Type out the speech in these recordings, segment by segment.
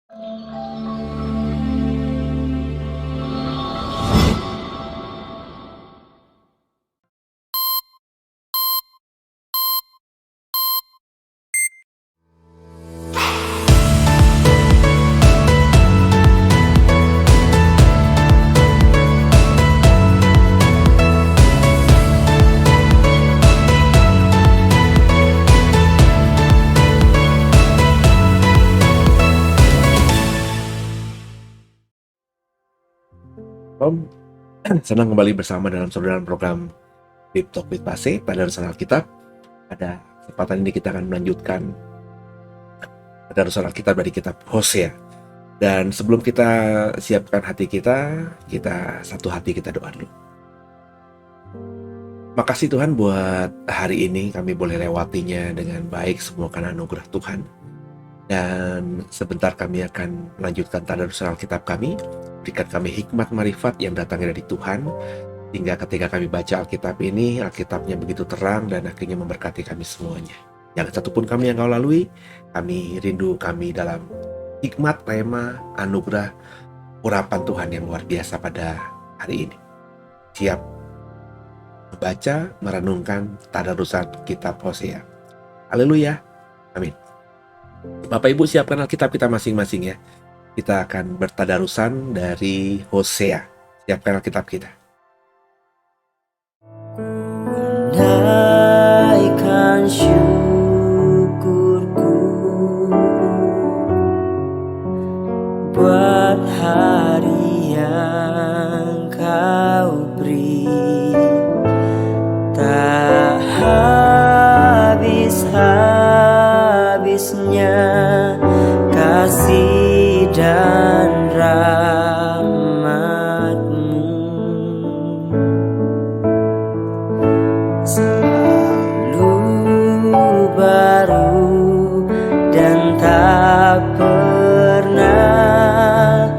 Om, senang kembali bersama dalam saudara program Deep Talk with Pase pada Tadarus Alkitab. Pada kesempatan ini kita akan melanjutkan Tadarus Alkitab dari kitab Hosea. Dan sebelum kita siapkan hati kita satu hati kita doa dulu. Makasih Tuhan buat hari ini kami boleh lewatinya dengan baik semua karena anugerah Tuhan. Dan sebentar kami akan melanjutkan Tadarus Alkitab kami. Berikan kami hikmat marifat yang datangnya dari Tuhan, hingga ketika kami baca Alkitab ini, Alkitabnya begitu terang dan akhirnya memberkati kami semuanya. Jangan satupun kami yang kau lalui, kami rindu kami dalam hikmat, rema, anugerah, urapan Tuhan yang luar biasa pada hari ini. Siap membaca, merenungkan tadarusan kitab Hosea. Haleluya, amin. Bapak Ibu siapkan Alkitab kita masing-masing ya. Kita akan bertadarusan dari Hosea. Siapkan Alkitab kita. Naikkan syukurku buat hari yang kau beri, tak habis-habisnya kasih dan rahmat-Mu. Selalu baru dan tak pernah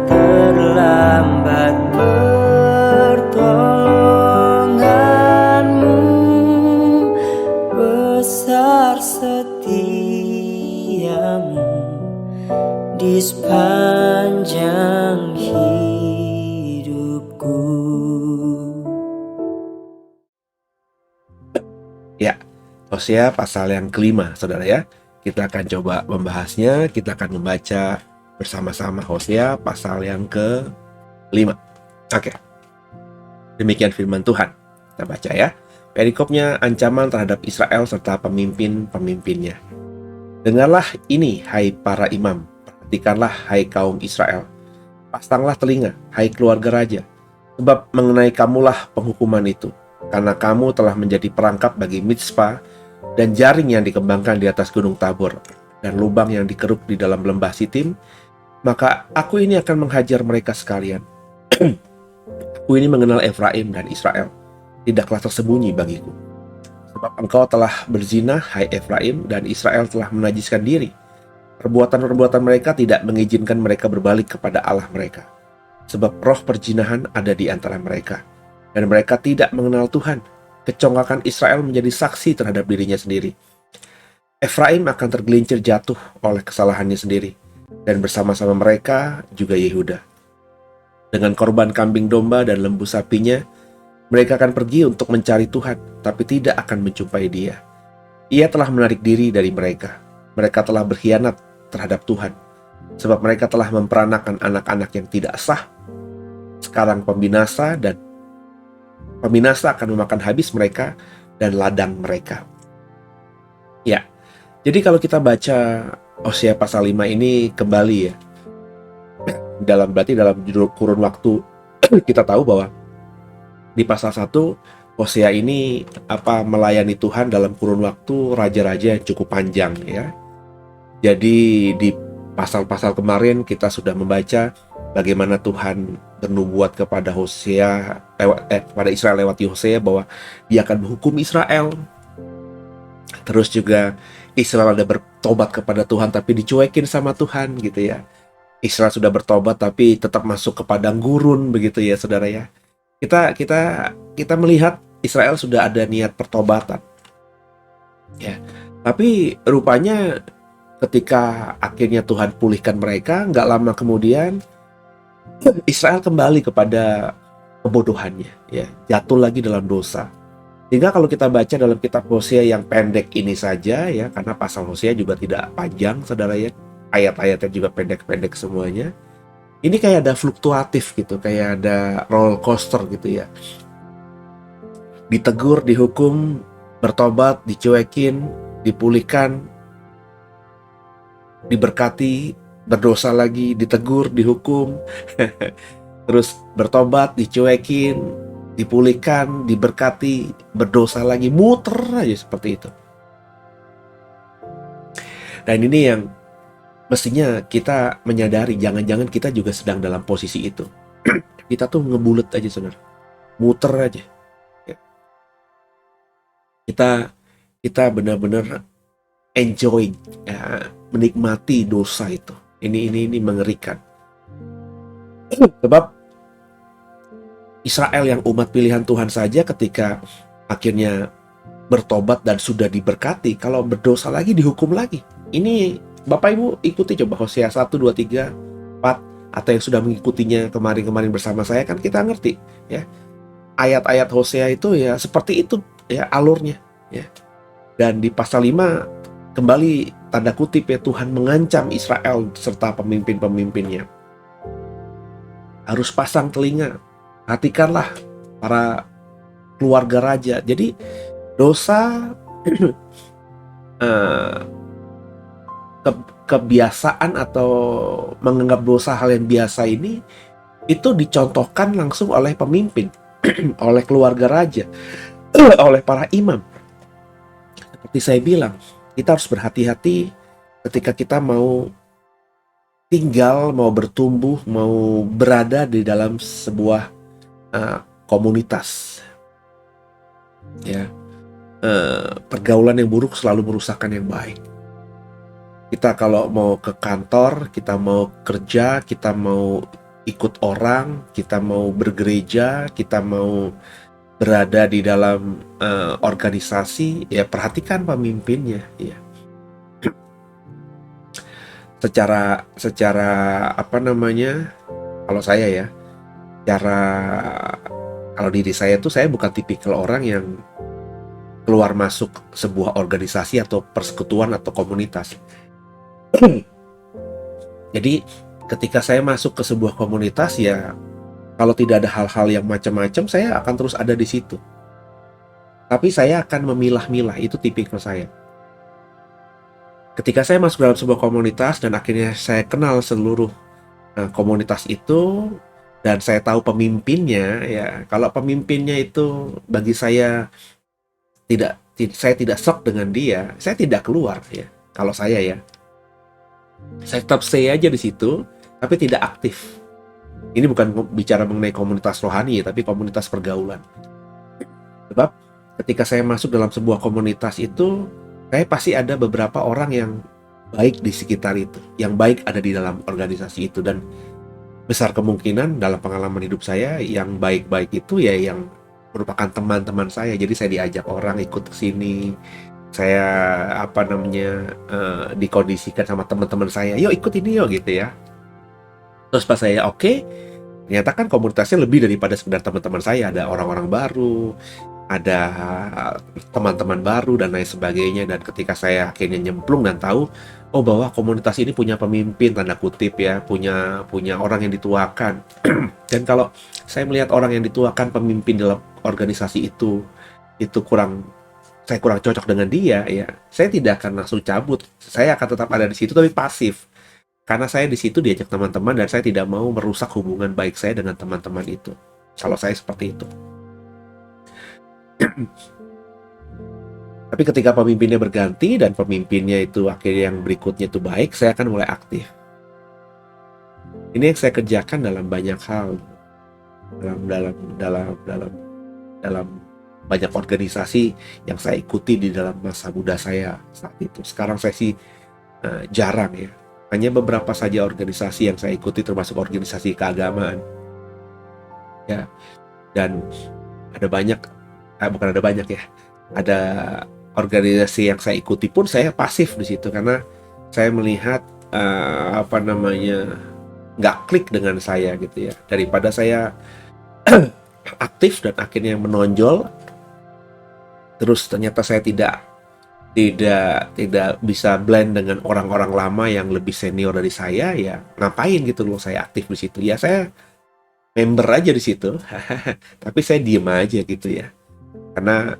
terlambat pertolongan-Mu, besar setiamu di sepanjang hidupku. Ya, Hosea pasal yang kelima, saudara ya. Kita akan coba membahasnya, kita akan membaca bersama-sama Hosea pasal yang ke-5. Oke, demikian firman Tuhan. Kita baca ya. Perikopnya ancaman terhadap Israel serta pemimpin-pemimpinnya. Dengarlah ini, hai para imam. Perhatikanlah, hai kaum Israel. Pasanglah telinga, hai keluarga raja. Sebab mengenai kamulah penghukuman itu. Karena kamu telah menjadi perangkap bagi Mizpah dan jaring yang dikembangkan di atas gunung Tabor dan lubang yang dikeruk di dalam lembah Sitim, maka aku ini akan menghajar mereka sekalian. Aku ini mengenal Efraim dan Israel, tidaklah tersembunyi bagiku. Sebab engkau telah berzina, hai Efraim, dan Israel telah menajiskan diri. Perbuatan-perbuatan mereka tidak mengizinkan mereka berbalik kepada Allah mereka. Sebab roh perzinahan ada di antara mereka, dan mereka tidak mengenal Tuhan. Kecongkakan Israel menjadi saksi terhadap dirinya sendiri. Efraim akan tergelincir jatuh oleh kesalahannya sendiri, dan bersama-sama mereka juga Yehuda. Dengan korban kambing domba dan lembu sapinya, mereka akan pergi untuk mencari Tuhan, tapi tidak akan menjumpai Dia. Ia telah menarik diri dari mereka. Mereka telah berkhianat terhadap Tuhan, sebab mereka telah memperanakan anak-anak yang tidak sah. Sekarang pembinasa akan memakan habis mereka dan ladang mereka. Ya, jadi kalau kita baca Hosea pasal 5 ini kembali ya, berarti dalam kurun waktu kita tahu bahwa di pasal 1 Hosea ini melayani Tuhan dalam kurun waktu raja-raja yang cukup panjang ya. Jadi di pasal-pasal kemarin kita sudah membaca bagaimana Tuhan bernubuat kepada kepada Israel lewat Hosea bahwa Dia akan menghukum Israel. Terus juga Israel ada bertobat kepada Tuhan tapi dicuekin sama Tuhan gitu ya. Israel sudah bertobat tapi tetap masuk ke padang gurun begitu ya saudara ya. Kita melihat Israel sudah ada niat pertobatan. Ya. Tapi rupanya ketika akhirnya Tuhan pulihkan mereka, nggak lama kemudian Israel kembali kepada kebodohannya, ya, jatuh lagi dalam dosa. Sehingga kalau kita baca dalam kitab Hosea yang pendek ini saja, ya, karena pasal Hosea juga tidak panjang, saudara ya, ayat-ayatnya juga pendek-pendek semuanya. Ini kayak ada fluktuatif gitu, kayak ada roller coaster gitu ya. Ditegur, dihukum, bertobat, dicuekin, dipulihkan, diberkati, berdosa lagi, ditegur, dihukum, terus bertobat, dicuekin, dipulihkan, diberkati, berdosa lagi, muter aja seperti itu. Dan ini yang mestinya kita menyadari, jangan-jangan kita juga sedang dalam posisi itu. Kita tuh ngebulet aja, saudara, muter aja. Kita benar-benar enjoy, ya, menikmati dosa itu. Ini mengerikan. Sebab Israel yang umat pilihan Tuhan saja ketika akhirnya bertobat dan sudah diberkati, kalau berdosa lagi dihukum lagi. Ini Bapak Ibu ikuti coba Hosea 1, 2, 3, 4, atau yang sudah mengikutinya kemarin-kemarin bersama saya, kan kita ngerti ya. Ayat-ayat Hosea itu ya seperti itu ya alurnya ya. Dan di pasal 5 kembali tanda kutip ya, Tuhan mengancam Israel serta pemimpin-pemimpinnya. Harus pasang telinga, perhatikanlah para keluarga raja. Jadi dosa kebiasaan atau menganggap dosa hal yang biasa ini itu dicontohkan langsung oleh pemimpin, oleh keluarga raja, oleh para imam. Seperti saya bilang, kita harus berhati-hati ketika kita mau tinggal, mau bertumbuh, mau berada di dalam sebuah komunitas. Ya, pergaulan yang buruk selalu merusakkan yang baik. Kita kalau mau ke kantor, kita mau kerja, kita mau ikut orang, kita mau bergereja, kita mau berada di dalam organisasi, ya perhatikan pemimpinnya, ya. Secara apa namanya? Kalau saya ya, kalau diri saya tuh, saya bukan tipikal orang yang keluar masuk sebuah organisasi atau persekutuan atau komunitas. Jadi ketika saya masuk ke sebuah komunitas, ya kalau tidak ada hal-hal yang macam-macam, saya akan terus ada di situ. Tapi saya akan memilah-milah, itu tipikal saya. Ketika saya masuk dalam sebuah komunitas dan akhirnya saya kenal seluruh komunitas itu dan saya tahu pemimpinnya, ya kalau pemimpinnya itu bagi saya saya tidak shock dengan dia, saya tidak keluar ya. Kalau saya ya, saya tetap stay aja di situ, tapi tidak aktif. Ini bukan bicara mengenai komunitas rohani ya, tapi komunitas pergaulan. Sebab ketika saya masuk dalam sebuah komunitas itu, saya pasti ada beberapa orang yang baik di sekitar itu, yang baik ada di dalam organisasi itu, dan besar kemungkinan dalam pengalaman hidup saya yang baik-baik itu ya yang merupakan teman-teman saya. Jadi saya diajak orang ikut ke sini, saya dikondisikan sama teman-teman saya, yuk ikut ini yuk gitu ya. Terus pas saya oke, ternyata kan komunitasnya lebih daripada sekedar teman-teman saya, ada orang-orang baru, ada teman-teman baru dan lain sebagainya. Dan ketika saya akhirnya nyemplung dan tahu bahwa komunitas ini punya pemimpin, tanda kutip ya, punya orang yang dituakan. Dan kalau saya melihat orang yang dituakan, pemimpin dalam organisasi itu saya kurang cocok dengan dia, ya saya tidak akan langsung cabut. Saya akan tetap ada di situ tapi pasif. Karena saya di situ diajak teman-teman dan saya tidak mau merusak hubungan baik saya dengan teman-teman itu. Kalau saya seperti itu. Tapi ketika pemimpinnya berganti dan pemimpinnya itu akhirnya yang berikutnya itu baik, saya akan mulai aktif. Ini yang saya kerjakan dalam banyak hal, dalam banyak organisasi yang saya ikuti di dalam masa muda saya saat itu. Sekarang saya sih jarang ya. Hanya beberapa saja organisasi yang saya ikuti, termasuk organisasi keagamaan. Ya, dan ada banyak, bukan ada banyak ya. Ada organisasi yang saya ikuti pun saya pasif di situ karena saya melihat nggak klik dengan saya gitu ya, daripada saya aktif dan akhirnya menonjol, terus ternyata saya tidak bisa blend dengan orang-orang lama yang lebih senior dari saya. Ya ngapain gitu loh saya aktif di situ, ya saya member aja di situ tapi saya diem aja gitu ya, karena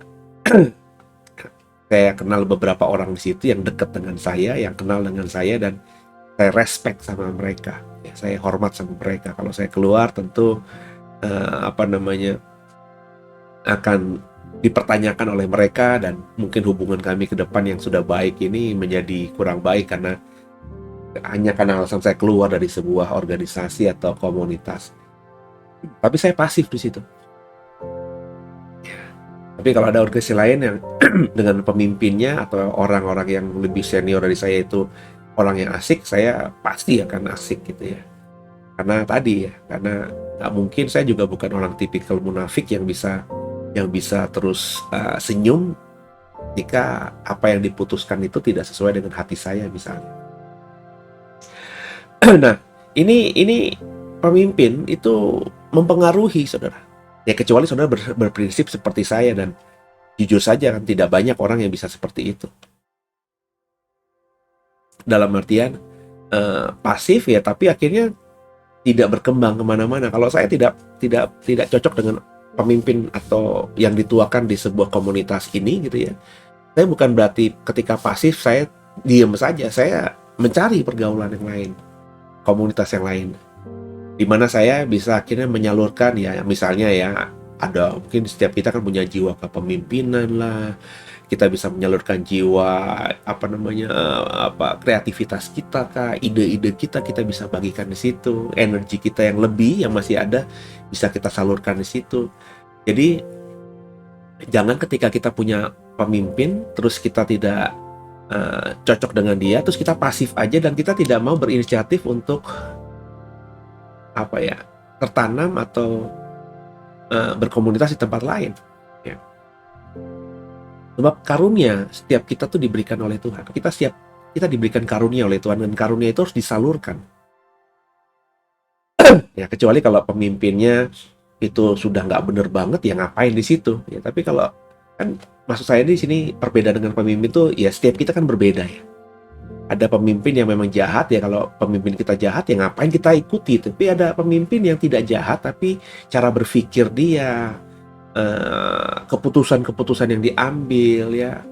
saya kenal beberapa orang di situ yang dekat dengan saya, yang kenal dengan saya, dan saya respect sama mereka ya, saya hormat sama mereka. Kalau saya keluar tentu akan dipertanyakan oleh mereka, dan mungkin hubungan kami ke depan yang sudah baik ini menjadi kurang baik hanya karena alasan saya keluar dari sebuah organisasi atau komunitas. Tapi saya pasif di situ. Tapi kalau ada organisasi lain yang dengan pemimpinnya atau orang-orang yang lebih senior dari saya itu orang yang asik, saya pasti akan asik gitu ya. Karena nggak mungkin, saya juga bukan orang tipikal munafik yang bisa terus senyum jika apa yang diputuskan itu tidak sesuai dengan hati saya misalnya. Nah, ini pemimpin itu mempengaruhi saudara. Ya kecuali saudara berprinsip seperti saya, dan jujur saja kan tidak banyak orang yang bisa seperti itu. Dalam artian pasif ya, tapi akhirnya tidak berkembang kemana-mana. Kalau saya tidak cocok dengan pemimpin atau yang dituakan di sebuah komunitas ini gitu ya. Saya bukan berarti ketika pasif saya diam saja. Saya mencari pergaulan yang lain, komunitas yang lain, di mana saya bisa akhirnya menyalurkan ya, misalnya ya, ada mungkin setiap kita kan punya jiwa kepemimpinan lah, kita bisa menyalurkan jiwa kreativitas kita kah, ide-ide kita bisa bagikan di situ, energi kita yang lebih yang masih ada bisa kita salurkan di situ. Jadi jangan ketika kita punya pemimpin terus kita tidak cocok dengan dia, terus kita pasif aja dan kita tidak mau berinisiatif untuk tertanam atau berkomunitas di tempat lain ya. Sebab karunia setiap kita tuh diberikan oleh Tuhan. Kita diberikan karunia oleh Tuhan, dan karunia itu harus disalurkan ya, kecuali kalau pemimpinnya itu sudah nggak bener banget ya ngapain di situ ya. Tapi kalau kan, maksud saya di sini perbedaan dengan pemimpin tuh ya, setiap kita kan berbeda ya. Ada pemimpin yang memang jahat ya, kalau pemimpin kita jahat ya ngapain kita ikuti. Tapi ada pemimpin yang tidak jahat, tapi cara berpikir dia, keputusan-keputusan yang diambil ya,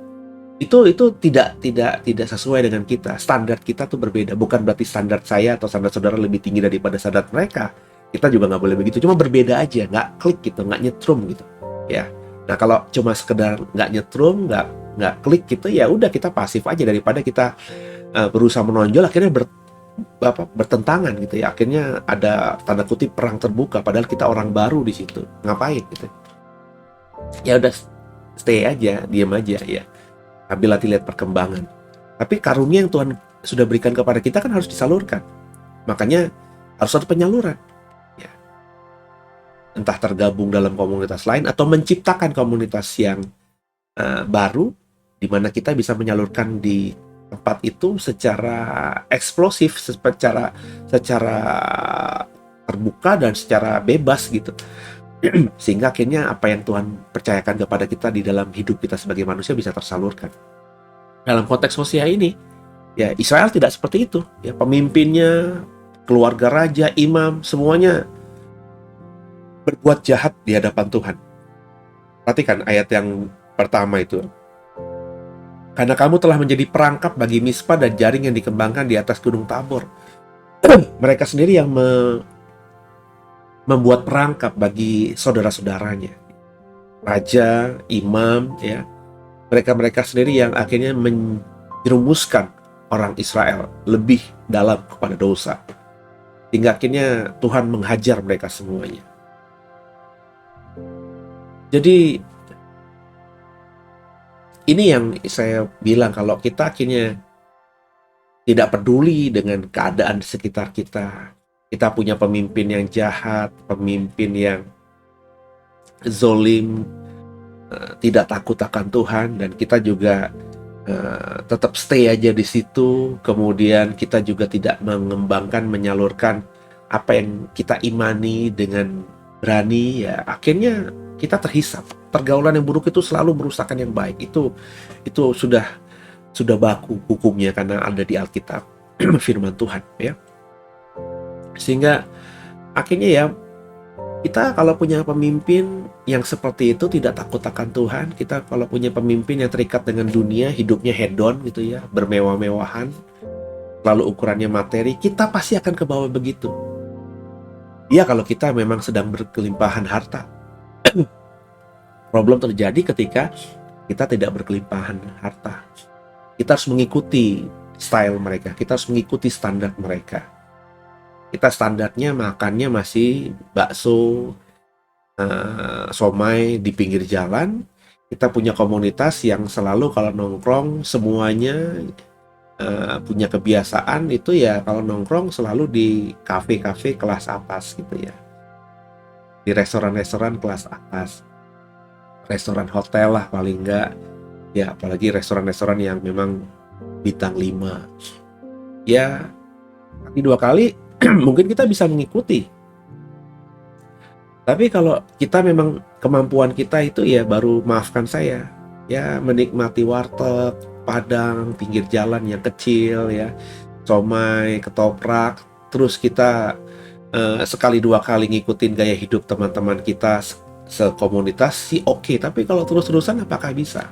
itu tidak sesuai dengan kita. Standar kita tuh berbeda. Bukan berarti standar saya atau standar saudara lebih tinggi daripada standar mereka. Kita juga nggak boleh begitu. Cuma berbeda aja, nggak klik gitu, nggak nyetrum gitu ya. Nah kalau cuma sekedar nggak nyetrum, nggak klik gitu ya, udah kita pasif aja daripada kita berusaha menonjol, akhirnya bertentangan gitu ya. Akhirnya ada tanda kutip perang terbuka, padahal kita orang baru di situ. Ngapain gitu? Ya udah stay aja, diam aja ya. Ambil hati, lihat perkembangan. Tapi karunia yang Tuhan sudah berikan kepada kita kan harus disalurkan. Makanya harus ada penyaluran. Ya. Entah tergabung dalam komunitas lain atau menciptakan komunitas yang baru, di mana kita bisa menyalurkan di tempat itu secara eksplosif, secara terbuka dan secara bebas gitu. Sehingga akhirnya apa yang Tuhan percayakan kepada kita di dalam hidup kita sebagai manusia bisa tersalurkan. Dalam konteks Hosea ini, ya Israel tidak seperti itu. Ya, pemimpinnya, keluarga raja, imam, semuanya berbuat jahat di hadapan Tuhan. Perhatikan ayat yang pertama itu. Karena kamu telah menjadi perangkap bagi Mispa dan jaring yang dikembangkan di atas gunung Tabor. Mereka sendiri yang membuat perangkap bagi saudara-saudaranya, raja, imam, ya. Mereka sendiri yang akhirnya menjerumuskan orang Israel lebih dalam kepada dosa, hingga akhirnya Tuhan menghajar mereka semuanya. Jadi ini yang saya bilang, kalau kita akhirnya tidak peduli dengan keadaan di sekitar kita, kita punya pemimpin yang jahat, pemimpin yang zolim, tidak takut akan Tuhan, dan kita juga tetap stay aja di situ, kemudian kita juga tidak mengembangkan, menyalurkan apa yang kita imani dengan berani, ya akhirnya kita terhisap. Pergaulan yang buruk itu selalu merusakkan yang baik. Itu sudah baku hukumnya karena ada di Alkitab, firman Tuhan ya. Sehingga akhirnya ya, kita kalau punya pemimpin yang seperti itu, tidak takut akan Tuhan, kita kalau punya pemimpin yang terikat dengan dunia, hidupnya hedon gitu ya, bermewah-mewahan, lalu ukurannya materi, kita pasti akan ke bawah begitu. Ya kalau kita memang sedang berkelimpahan harta. Problem terjadi ketika kita tidak berkelimpahan harta. Kita harus mengikuti style mereka, kita harus mengikuti standar mereka. Kita standarnya makannya masih bakso, somai di pinggir jalan. Kita punya komunitas yang selalu kalau nongkrong semuanya punya kebiasaan itu ya, kalau nongkrong selalu di kafe-kafe kelas atas gitu ya, di restoran-restoran kelas atas, restoran hotel lah paling enggak ya, apalagi restoran-restoran yang memang bintang 5 ya. Tapi 2 kali mungkin kita bisa mengikuti. Tapi kalau kita memang kemampuan kita itu ya baru, maafkan saya, ya menikmati warteg, padang, pinggir jalan yang kecil ya, somai, ketoprak, terus kita sekali 2 kali ngikutin gaya hidup teman-teman kita sekomunitas sih oke. Tapi kalau terus-terusan apakah bisa?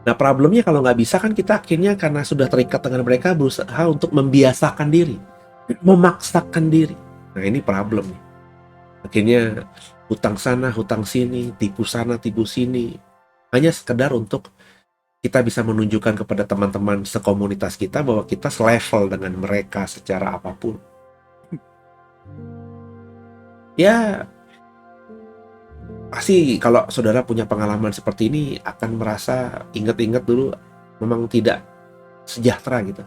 Nah problemnya kalau nggak bisa kan kita akhirnya karena sudah terikat dengan mereka berusaha untuk membiasakan diri, memaksakan diri. Nah ini problem. Akhirnya hutang sana, hutang sini, tipu sana, tipu sini. Hanya sekedar untuk kita bisa menunjukkan kepada teman-teman sekomunitas kita bahwa kita selevel dengan mereka secara apapun. Ya pasti kalau saudara punya pengalaman seperti ini akan merasa ingat-ingat dulu memang tidak sejahtera gitu.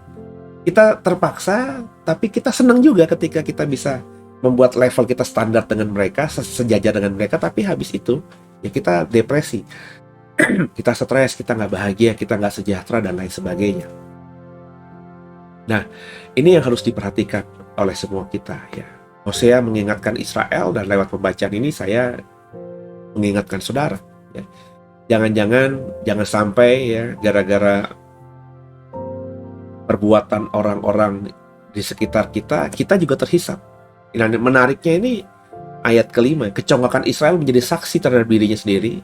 Kita terpaksa, tapi kita senang juga ketika kita bisa membuat level kita standar dengan mereka, sejajar dengan mereka, tapi habis itu ya kita depresi, kita stres, kita nggak bahagia, kita nggak sejahtera dan lain sebagainya. Nah ini yang harus diperhatikan oleh semua kita ya. Hosea mengingatkan Israel, dan lewat pembacaan ini saya mengingatkan saudara ya. Jangan sampai ya gara-gara perbuatan orang-orang di sekitar kita juga terhisap. Nah, menariknya ini ayat kelima, kecongkakan Israel menjadi saksi terhadap dirinya sendiri,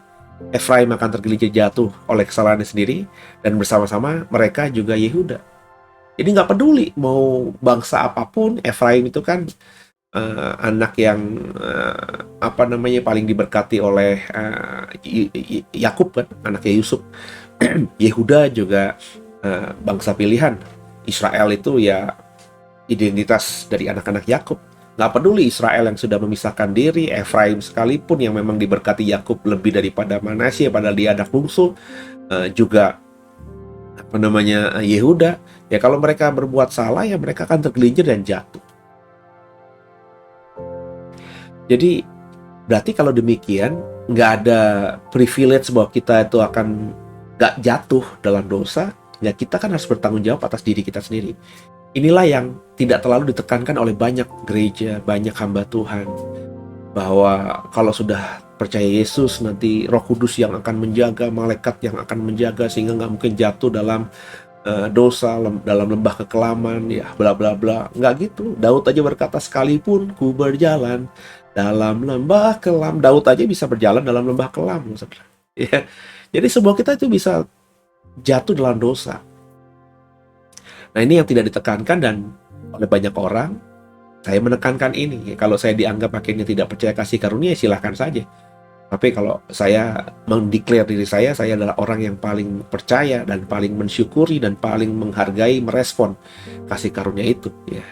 Efraim akan tergelincir jatuh oleh kesalahannya sendiri, dan bersama-sama mereka juga Yehuda. Jadi nggak peduli mau bangsa apapun, Efraim itu kan anak yang paling diberkati oleh Yakub kan, anaknya Yusuf. Yehuda juga bangsa pilihan. Israel itu ya identitas dari anak-anak Yakub. Nggak peduli Israel yang sudah memisahkan diri, Efraim sekalipun yang memang diberkati Yakub lebih daripada Manasye padahal dia anak bungsu, juga Yehuda. Ya kalau mereka berbuat salah ya mereka akan tergelincir dan jatuh. Jadi berarti kalau demikian nggak ada privilege bahwa kita itu akan nggak jatuh dalam dosa. Ya kita kan harus bertanggung jawab atas diri kita sendiri. Inilah yang tidak terlalu ditekankan oleh banyak gereja, banyak hamba Tuhan, bahwa kalau sudah percaya Yesus nanti Roh Kudus yang akan menjaga, malaikat yang akan menjaga sehingga nggak mungkin jatuh dalam dosa, dalam lembah kekelaman ya bla bla bla. Nggak gitu. Daud aja berkata, sekalipun ku berjalan dalam lembah kelam, Daud aja bisa berjalan dalam lembah kelam ya. Jadi semua kita itu bisa jatuh dalam dosa. Nah ini yang tidak ditekankan, dan oleh banyak orang saya menekankan ini. Kalau saya dianggap akhirnya tidak percaya kasih karunia, silahkan saja. Tapi kalau saya mendeklar diri saya adalah orang yang paling percaya dan paling mensyukuri dan paling menghargai, merespon kasih karunia itu ya.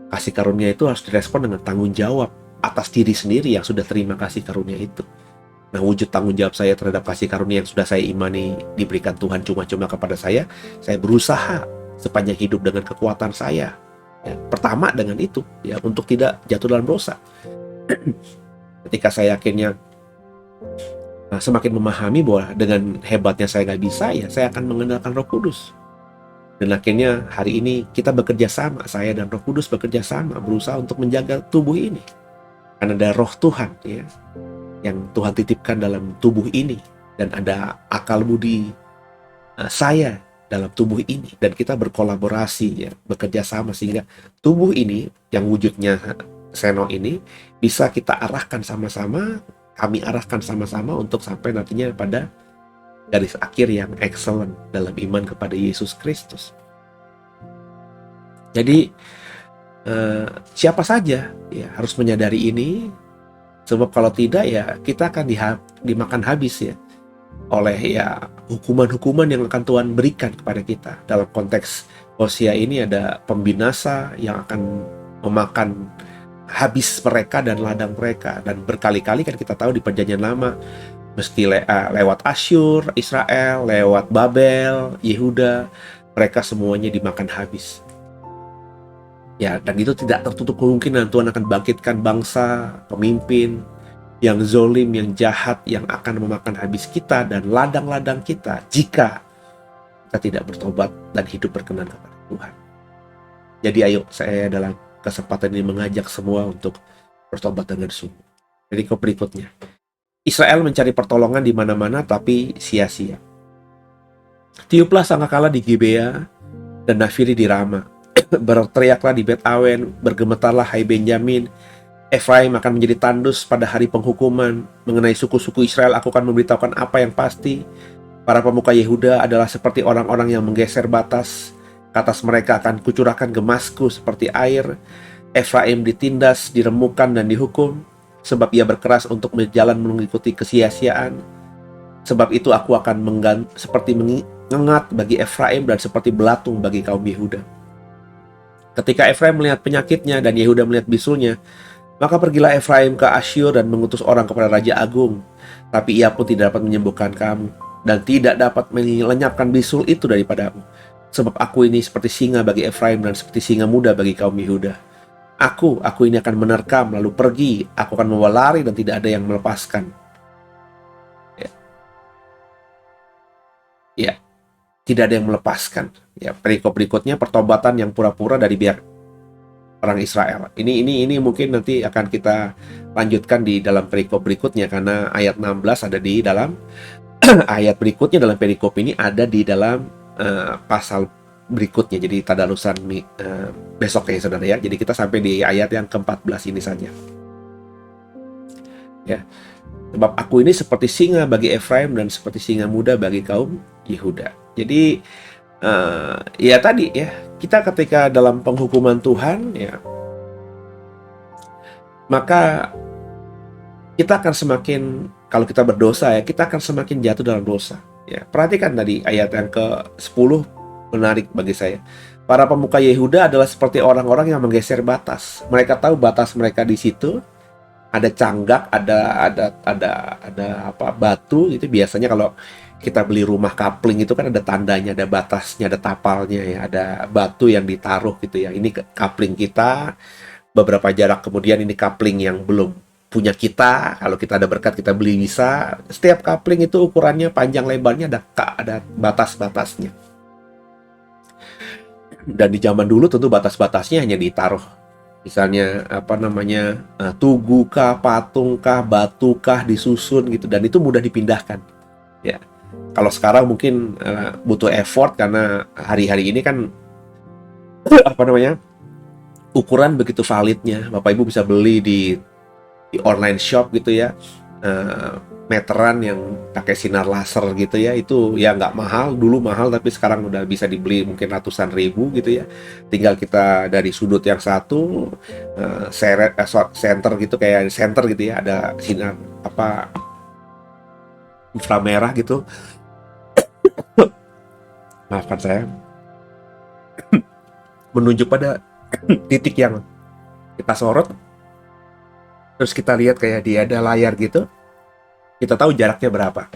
Kasih karunia itu harus direspon dengan tanggung jawab atas diri sendiri yang sudah terima kasih karunia itu. Nah wujud tanggung jawab saya terhadap kasih karunia yang sudah saya imani diberikan Tuhan cuma-cuma kepada saya berusaha sepanjang hidup dengan kekuatan saya ya, pertama dengan itu ya, untuk tidak jatuh dalam dosa. Ketika saya akhirnya semakin memahami bahwa dengan hebatnya saya nggak bisa, ya saya akan mengandalkan Roh Kudus. Dan akhirnya hari ini kita bekerja sama, saya dan Roh Kudus bekerja sama, berusaha untuk menjaga tubuh ini. Karena ada Roh Tuhan ya, yang Tuhan titipkan dalam tubuh ini, dan ada akal budi saya dalam tubuh ini, dan kita berkolaborasi ya, bekerja sama sehingga tubuh ini yang wujudnya Seno ini bisa kita arahkan sama-sama, kami arahkan sama-sama untuk sampai nantinya pada garis akhir yang excellent dalam iman kepada Yesus Kristus. Jadi siapa saja ya harus menyadari ini, sebab kalau tidak ya kita akan dimakan habis ya oleh ya hukuman-hukuman yang akan Tuhan berikan kepada kita. Dalam konteks Hosea ini ada pembinasa yang akan memakan habis mereka dan ladang mereka, dan berkali-kali kan kita tahu di Perjanjian Lama mesti lewat Asyur, Israel, lewat Babel, Yehuda, mereka semuanya dimakan habis. Ya, dan itu tidak tertutup kemungkinan Tuhan akan bangkitkan bangsa, pemimpin yang zolim, yang jahat, yang akan memakan habis kita dan ladang-ladang kita jika kita tidak bertobat dan hidup berkenan kepada Tuhan. Jadi ayo, saya dalam kesempatan ini mengajak semua untuk bertobat dengan sungguh. Jadi berikutnya, Israel mencari pertolongan di mana-mana tapi sia-sia. Tiuplah sangkakala di Gibea dan nafiri di Rama. Berteriaklah di Bet Awen, bergemetarlah hai Benjamin. Efraim akan menjadi tandus pada hari penghukuman. Mengenai suku-suku Israel aku akan memberitahukan apa yang pasti. Para pemuka Yehuda adalah seperti orang-orang yang menggeser batas. Ke atas mereka akan kucurahkan gemasku seperti air. Efraim ditindas, diremukan dan dihukum, sebab ia berkeras untuk berjalan mengikuti kesia-siaan. Sebab itu aku akan seperti mengengat bagi Efraim dan seperti belatung bagi kaum Yehuda. Ketika Efraim melihat penyakitnya dan Yehuda melihat bisulnya, maka pergilah Efraim ke Asyur dan mengutus orang kepada Raja Agung. Tapi ia pun tidak dapat menyembuhkan kamu, dan tidak dapat melenyapkan bisul itu daripadamu. Sebab aku ini seperti singa bagi Efraim dan seperti singa muda bagi kaum Yehuda. Aku ini akan menerkam lalu pergi, aku akan membawa lari dan tidak ada yang melepaskan. Ya, tidak ada yang melepaskan. Ya, perikop berikutnya pertobatan yang pura-pura dari pihak orang Israel. Ini mungkin nanti akan kita lanjutkan di dalam perikop berikutnya, karena ayat 16 ada di dalam ayat berikutnya dalam perikop ini ada di dalam pasal berikutnya. Jadi tadarusan besok ya saudara ya. Jadi kita sampai di ayat yang ke-14 ini saja. Ya. Sebab aku ini seperti singa bagi Efraim dan seperti singa muda bagi kaum Yehuda. Jadi ya tadi ya, kita ketika dalam penghukuman Tuhan ya, maka kita akan semakin, kalau kita berdosa ya, kita akan semakin jatuh dalam dosa. Ya, perhatikan tadi ayat yang ke-10 menarik bagi saya. Para pemuka Yehuda adalah seperti orang-orang yang menggeser batas. Mereka tahu batas mereka di situ. Ada canggak, ada batu gitu. Biasanya kalau kita beli rumah kapling itu kan ada tandanya, ada batasnya, ada tapalnya ya, ada batu yang ditaruh gitu ya. Ini kapling kita. Beberapa jarak kemudian ini kapling yang belum punya kita. Kalau kita ada berkat kita beli bisa. Setiap kapling itu ukurannya panjang lebarnya ada batas-batasnya. Dan di zaman dulu tentu batas-batasnya hanya ditaruh, misalnya tugu kah, patung kah, batu kah disusun gitu, dan itu mudah dipindahkan. Ya, kalau sekarang mungkin butuh effort karena hari-hari ini kan ukuran begitu validnya. Bapak Ibu bisa beli di online shop gitu ya, meteran yang pakai sinar laser gitu ya, itu ya nggak mahal, dulu mahal tapi sekarang udah bisa dibeli mungkin ratusan ribu gitu ya. Tinggal kita dari sudut yang satu center gitu, kayak center gitu ya, ada sinar inframerah gitu. Maafkan saya, menunjuk pada titik yang kita sorot, terus kita lihat kayak dia ada layar gitu. Kita tahu jaraknya berapa.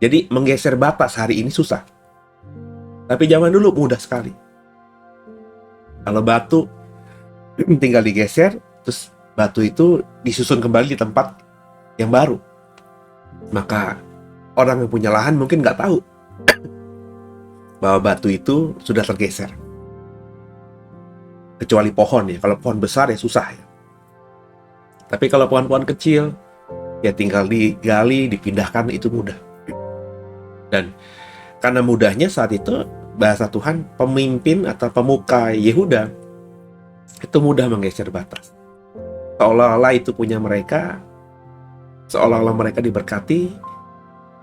Jadi menggeser batas hari ini susah. Tapi zaman dulu mudah sekali. Kalau batu tinggal digeser, terus batu itu disusun kembali di tempat yang baru. Maka orang yang punya lahan mungkin nggak tahu bahwa batu itu sudah tergeser. Kecuali pohon ya, kalau pohon besar ya susah ya. Tapi kalau pohon-pohon kecil, ya tinggal digali, dipindahkan, itu mudah. Dan karena mudahnya saat itu, bahasa Tuhan, pemimpin atau pemuka Yehuda itu mudah menggeser batas. Seolah-olah itu punya mereka, seolah-olah mereka diberkati,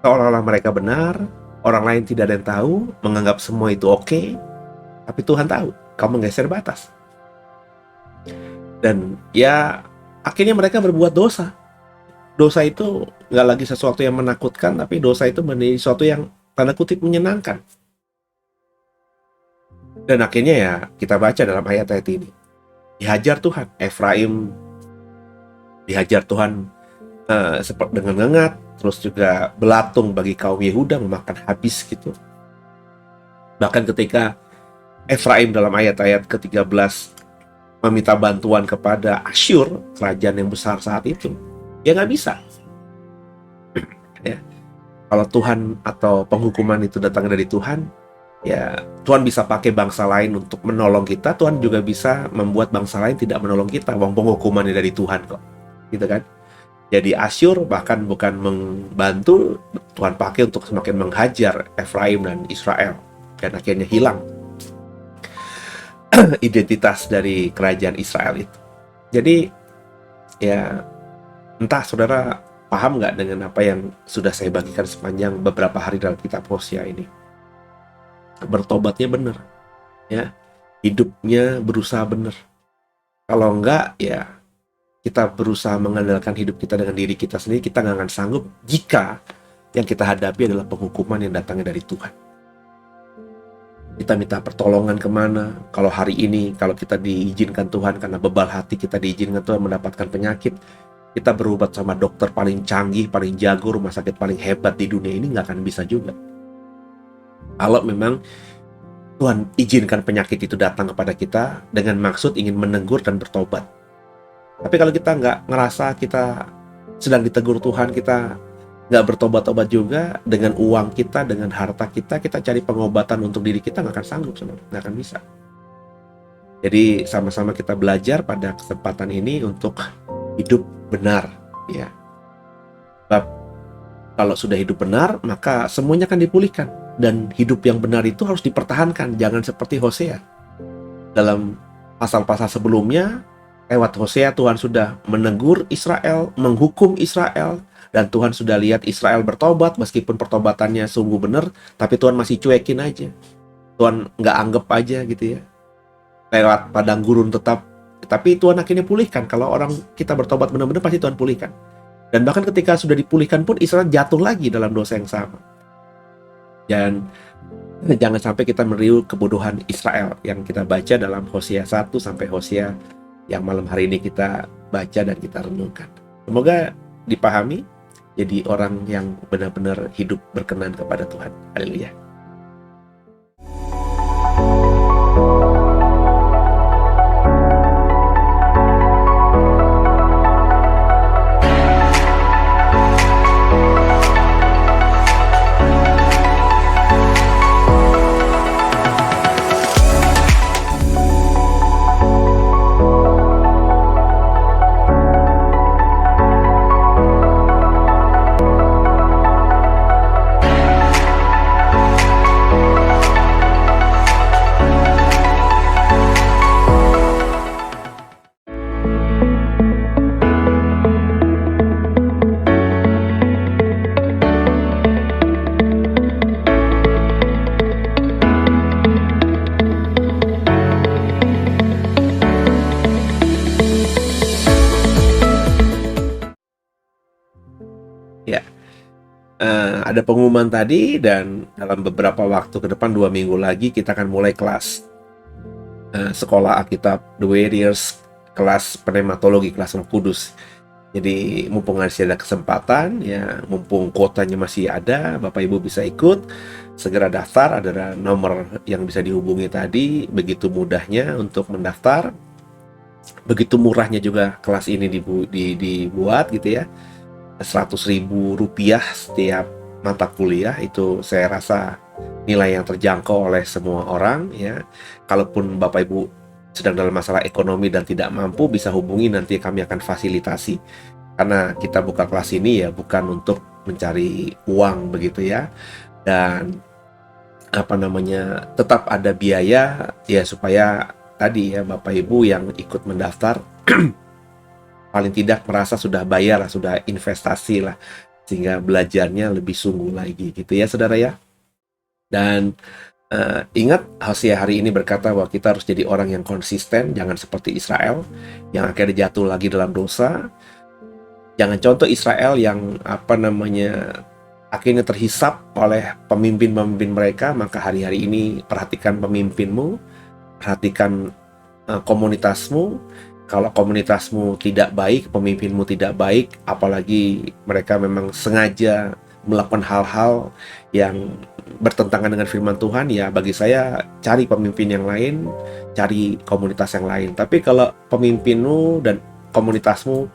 seolah-olah mereka benar, orang lain tidak ada yang tahu, menganggap semua itu oke, tapi Tuhan tahu, kamu menggeser batas. Dan ya, akhirnya mereka berbuat dosa. Dosa itu nggak lagi sesuatu yang menakutkan, tapi dosa itu menjadi sesuatu yang tanda kutip menyenangkan. Dan akhirnya ya kita baca dalam ayat-ayat ini, dihajar Tuhan. Efraim dihajar Tuhan seperti dengan ngengat, terus juga belatung bagi kaum Yehuda, memakan habis gitu. Bahkan ketika Efraim dalam ayat-ayat ke-13 meminta bantuan kepada Asyur, kerajaan yang besar saat itu, ya nggak bisa. Ya, kalau Tuhan atau penghukuman itu datang dari Tuhan, ya Tuhan bisa pakai bangsa lain untuk menolong kita. Tuhan juga bisa membuat bangsa lain tidak menolong kita. Wong penghukumannya dari Tuhan kok, gitu kan? Jadi Asyur bahkan bukan membantu, Tuhan pakai untuk semakin menghajar Efraim dan Israel, dan akhirnya hilang identitas dari kerajaan Israel itu. Jadi ya, entah saudara paham nggak dengan apa yang sudah saya bagikan sepanjang beberapa hari dalam kitab Hosea ini. Bertobatnya benar, ya, hidupnya berusaha benar. Kalau enggak, ya kita berusaha mengandalkan hidup kita dengan diri kita sendiri, kita nggak akan sanggup jika yang kita hadapi adalah penghukuman yang datangnya dari Tuhan. Kita minta pertolongan kemana? Kalau hari ini, kalau kita diizinkan Tuhan karena bebal hati, kita diizinkan Tuhan mendapatkan penyakit, kita berobat sama dokter paling canggih, paling jago, rumah sakit paling hebat di dunia ini, nggak akan bisa juga. Kalau memang Tuhan izinkan penyakit itu datang kepada kita dengan maksud ingin menegur dan bertobat. Tapi kalau kita nggak ngerasa kita sedang ditegur Tuhan, kita nggak bertobat-tobat juga, dengan uang kita, dengan harta kita, kita cari pengobatan untuk diri kita, nggak akan sanggup, nggak akan bisa. Jadi sama-sama kita belajar pada kesempatan ini untuk hidup benar, ya. Sebab kalau sudah hidup benar, maka semuanya akan dipulihkan. Dan hidup yang benar itu harus dipertahankan, jangan seperti Hosea. Dalam pasal-pasal sebelumnya, lewat Hosea Tuhan sudah menegur Israel, menghukum Israel, dan Tuhan sudah lihat Israel bertobat, meskipun pertobatannya sungguh benar, tapi Tuhan masih cuekin aja. Tuhan nggak anggap aja gitu ya. Lewat padang gurun tetap, tapi Tuhan akhirnya pulihkan. Kalau orang kita bertobat benar-benar, pasti Tuhan pulihkan. Dan bahkan ketika sudah dipulihkan pun, Israel jatuh lagi dalam dosa yang sama. Dan jangan sampai kita meniru kebodohan Israel yang kita baca dalam Hosea 1 sampai Hosea yang malam hari ini kita baca dan kita renungkan. Semoga dipahami, jadi orang yang benar-benar hidup berkenan kepada Tuhan. Haleluya. Ada pengumuman tadi, dan dalam beberapa waktu ke depan, 2 minggu lagi, kita akan mulai kelas sekolah Alkitab The Warriors, kelas pneumatologi, kelas Roh Kudus. Jadi mumpung masih ada kesempatan, ya mumpung kuotanya masih ada, Bapak Ibu bisa ikut, segera daftar. Ada nomor yang bisa dihubungi tadi, begitu mudahnya untuk mendaftar. begitu murahnya juga kelas ini dibuat gitu ya. 100.000 rupiah setiap mata kuliah, itu saya rasa nilai yang terjangkau oleh semua orang ya. Kalaupun Bapak Ibu sedang dalam masalah ekonomi dan tidak mampu, bisa hubungi, nanti kami akan fasilitasi. Karena kita buka kelas ini ya bukan untuk mencari uang begitu ya. Dan tetap ada biaya ya, supaya tadi ya Bapak Ibu yang ikut mendaftar paling tidak merasa sudah bayar lah, sudah investasi lah, sehingga belajarnya lebih sungguh lagi gitu ya saudara ya. Dan ingat, Hosea hari ini berkata bahwa kita harus jadi orang yang konsisten, jangan seperti Israel yang akhirnya jatuh lagi dalam dosa. Jangan contoh Israel yang akhirnya terhisap oleh pemimpin-pemimpin mereka. Maka hari-hari ini perhatikan pemimpinmu, perhatikan komunitasmu. Kalau komunitasmu tidak baik, pemimpinmu tidak baik, apalagi mereka memang sengaja melakukan hal-hal yang bertentangan dengan firman Tuhan, ya bagi saya cari pemimpin yang lain, cari komunitas yang lain. Tapi kalau pemimpinmu dan komunitasmu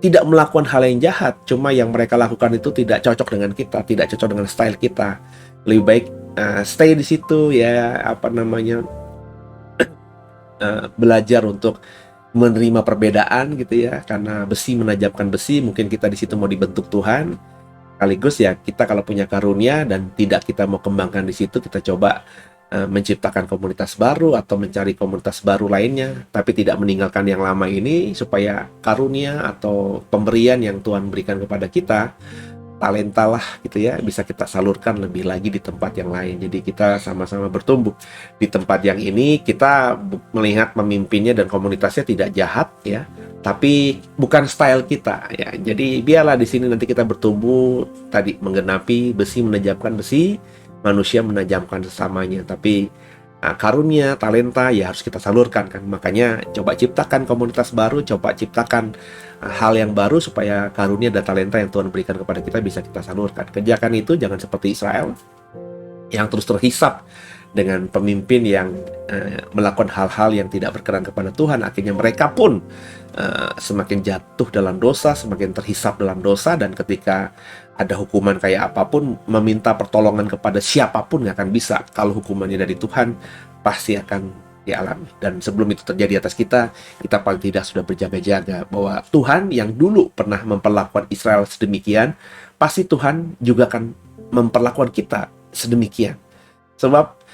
tidak melakukan hal yang jahat, cuma yang mereka lakukan itu tidak cocok dengan kita, tidak cocok dengan style kita, lebih baik stay di situ ya, belajar untuk menerima perbedaan gitu ya, karena besi menajamkan besi. Mungkin kita di situ mau dibentuk Tuhan, sekaligus ya kita kalau punya karunia dan tidak kita mau kembangkan di situ, kita coba menciptakan komunitas baru atau mencari komunitas baru lainnya, tapi tidak meninggalkan yang lama ini, supaya karunia atau pemberian yang Tuhan berikan kepada kita, talenta lah gitu ya, bisa kita salurkan lebih lagi di tempat yang lain. Jadi kita sama-sama bertumbuh. Di tempat yang ini kita melihat pemimpinnya dan komunitasnya tidak jahat ya, tapi bukan style kita ya. Jadi biarlah di sini nanti kita bertumbuh, tadi menggenapi besi menajamkan besi, manusia menajamkan sesamanya. Tapi karunia, talenta ya harus kita salurkan kan. Makanya coba ciptakan komunitas baru, coba ciptakan hal yang baru, supaya karunia dan talenta yang Tuhan berikan kepada kita bisa kita salurkan. Kerjakan itu, jangan seperti Israel yang terus terhisap dengan pemimpin yang melakukan hal-hal yang tidak berkenan kepada Tuhan. Akhirnya mereka pun semakin jatuh dalam dosa, semakin terhisap dalam dosa, dan ketika ada hukuman kayak apapun, meminta pertolongan kepada siapapun nggak akan bisa. Kalau hukumannya dari Tuhan, pasti akan dialami. Dan sebelum itu terjadi atas kita paling tidak sudah berjaga-jaga bahwa Tuhan yang dulu pernah memperlakukan Israel sedemikian, pasti Tuhan juga akan memperlakukan kita sedemikian. Sebab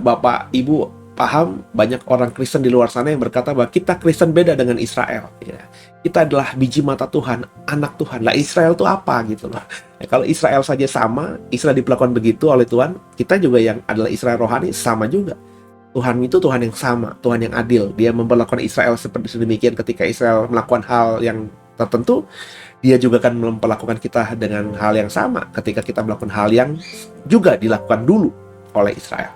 Bapak Ibu paham, banyak orang Kristen di luar sana yang berkata bahwa kita Kristen beda dengan Israel ya. Kita adalah biji mata Tuhan, anak Tuhan. Lah Israel itu apa gitu loh. Ya, kalau Israel saja sama, Israel diperlakukan begitu oleh Tuhan, kita juga yang adalah Israel rohani sama juga. Tuhan itu Tuhan yang sama, Tuhan yang adil. Dia memperlakukan Israel seperti sedemikian. Ketika Israel melakukan hal yang tertentu, Dia juga akan memperlakukan kita dengan hal yang sama ketika kita melakukan hal yang juga dilakukan dulu oleh Israel.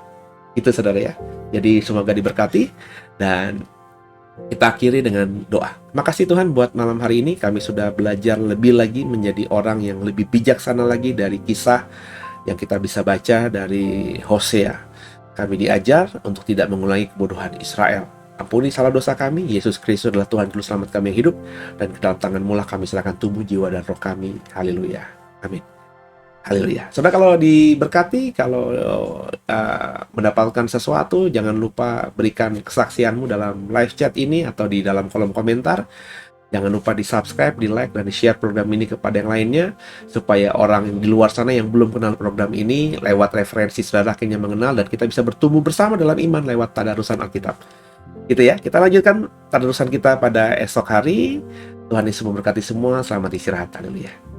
Itu saudara ya. Jadi semoga diberkati, dan kita akhiri dengan doa. Makasih Tuhan buat malam hari ini, kami sudah belajar lebih lagi menjadi orang yang lebih bijaksana lagi dari kisah yang kita bisa baca dari Hosea. Kami diajar untuk tidak mengulangi kebodohan Israel. Ampuni salah dosa kami, Yesus Kristus adalah Tuhan Juru Selamat kami yang hidup, dan ke dalam tangan-Mu lah kami serahkan tubuh, jiwa, dan roh kami. Haleluya. Amin. Haleluya. Saudara, kalau diberkati, kalau mendapatkan sesuatu, jangan lupa berikan kesaksianmu dalam live chat ini atau di dalam kolom komentar. Jangan lupa di subscribe, di like, dan di share program ini kepada yang lainnya, supaya orang di luar sana yang belum kenal program ini, lewat referensi saudara akhirnya mengenal, dan kita bisa bertumbuh bersama dalam iman lewat tadarusan Alkitab. Gitu ya, kita lanjutkan tadarusan kita pada esok hari. Tuhan Yesus memberkati semua, selamat istirahat. Haleluya.